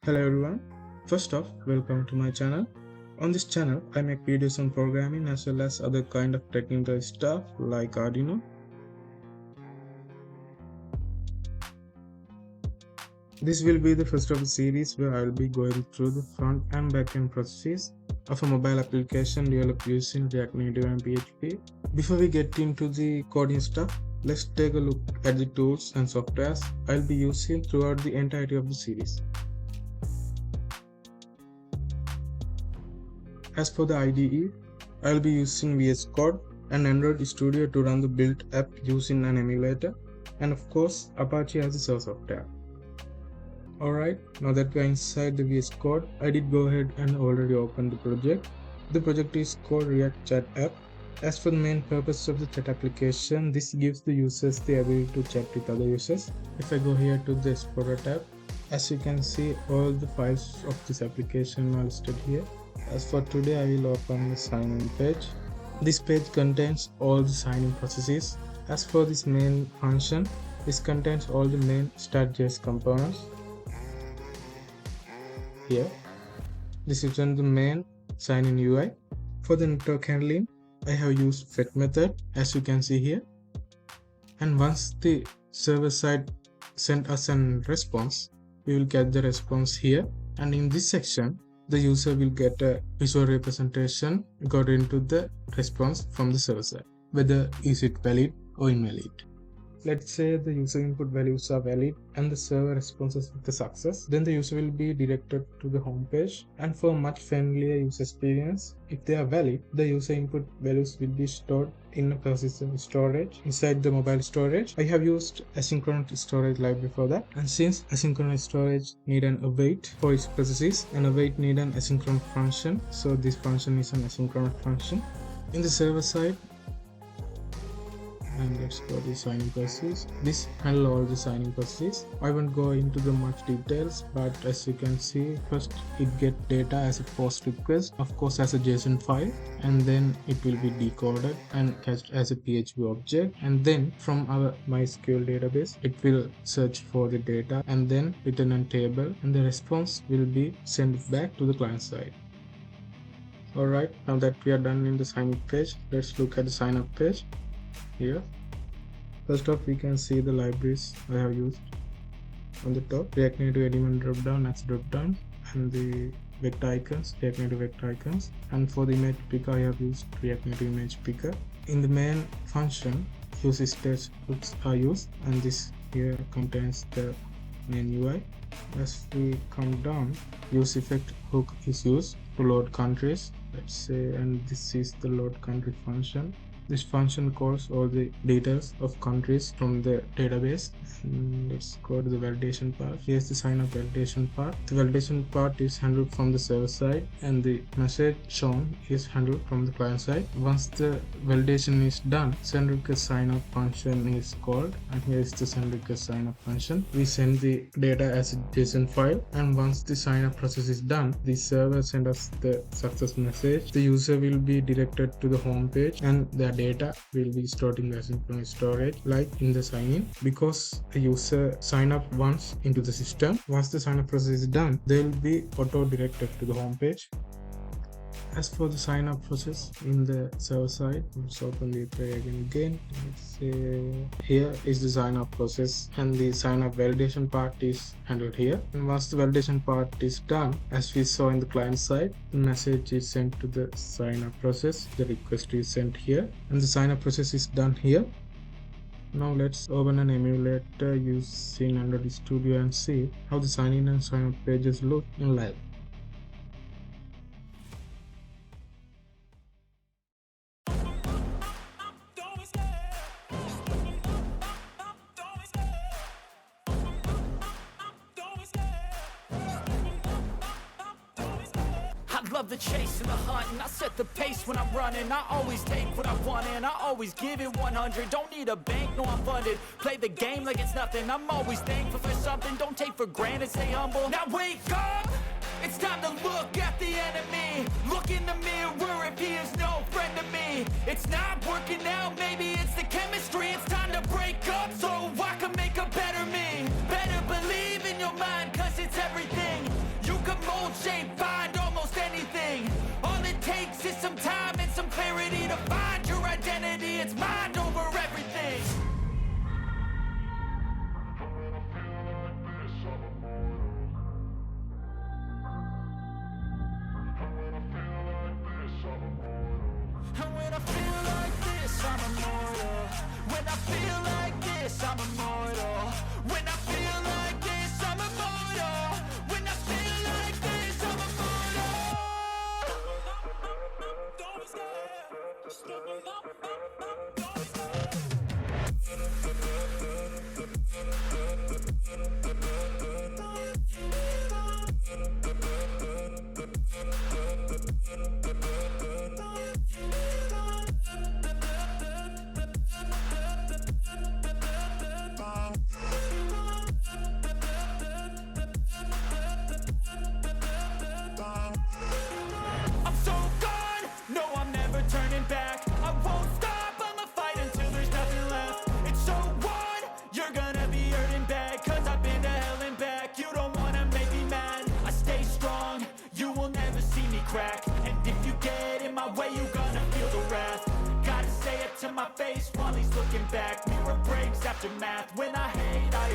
Hello everyone. First off, welcome to my channel. On this channel, I make videos on programming as well as other kind of technical stuff like Arduino. This will be the first of a series where I will be going through the front and back end processes of a mobile application developed using ReactNative and PHP. Before we get into the coding stuff, let's take a look at the tools and softwares I'll be using throughout the entirety of the series. As for the IDE, I will be using VS Code and Android Studio to run the build app using an emulator, and of course Apache as a source software. Alright, now that we are inside the VS Code, I did go ahead and already open the project. The project is called React Chat App. As for the main purpose of the chat application, this gives the users the ability to chat with other users. If I go here to the Explorer tab, as you can see, all the files of this application are listed here. As for today, I will open the sign-in page. This page contains all the sign-in processes. As for this main function, this contains all the main Start.js components. Here, this is on the main sign-in UI. For the network handling, I have used fetch method, as you can see here. And once the server side sent us a response, we will get the response here. And in this section, the user will get a visual representation according to the response from the server side, whether is it valid or invalid. Let's say the user input values are valid and the server responses with the success, then the user will be directed to the home page. And for much friendlier user experience, if they are valid, the user input values will be stored in a persistent storage inside the mobile storage. I have used asynchronous storage library for that, and since asynchronous storage need an await for its processes and await need an asynchronous function, so this function is an asynchronous function. In the server side, and let's go to the signing process. This handle all the signing processes. I won't go into the much details, but as you can see, first it get data as a post request, of course as a JSON file, and then it will be decoded and cached as a PHP object, and then from our MySQL database it will search for the data and then return a table, and the response will be sent back to the client side. Alright, now that we are done in the sign up page, let's look at the sign up page. Here, first off, we can see the libraries I have used on the top. ReactNative element dropdown as dropdown, and the vector icons, ReactNative vector icons. And for the image picker, I have used ReactNative image picker. In the main function, use stage hooks are used, and this here contains the main UI. As we come down, use effect hook is used to load countries. Let's say, and this is the load country function. This function calls all the details of countries from the database. Let's go to the validation part. Here's the sign up validation part. The validation part is handled from the server side, and the message shown is handled from the client side. Once the validation is done, send request sign up function is called, and here is the send request sign up function. We send the data as a JSON file, and once the sign up process is done, the server sends us the success message. The user will be directed to the home page, and the data will be stored in the asynchronous storage like in the sign-in, because the user sign up once into the system. Once the sign up process is done, they will be auto directed to the home page. As for the sign up process in the server side, let's open the API again. Let's say here is the sign up process, and the sign up validation part is handled here. And once the validation part is done, as we saw in the client side, the message is sent to the sign up process, the request is sent here, and the sign up process is done here. Now let's open an emulator using Android Studio and see how the sign in and sign up pages look in live. Love the chase and the hunt, and I set the pace when I'm running. I always take what I want and I always give it 100. Don't need a bank, no I'm funded. Play the game like it's nothing. I'm always thankful for something. Don't take for granted, stay humble. Now wake up, it's time to look at the enemy. Look in the mirror if he is no friend to me. It's not working out, maybe it's the chemistry. It's time to break up so I can make a better me. Better believe in your mind, cause it's everything. shape, find almost anything. All it takes is some time and some clarity to find your identity. It's mind over everything. And when I feel like this, I'm immortal. When I feel like this, I'm immortal. When I feel like this, I'm immortal. When I feel like this, I'm immortal. Don't be scared. Just level up, don't be scared. I'm so gone, no I'm never turning back. I won't stop, I'ma fight until there's nothing left. It's so on, you're gonna be hurting bad. Cause I've been to hell and back. You don't wanna make me mad. I stay strong, you will never see me crack. And if you get in my way, you're gonna feel the wrath. Gotta say it to my face while he's looking back. Mirror breaks after math. When I hate, I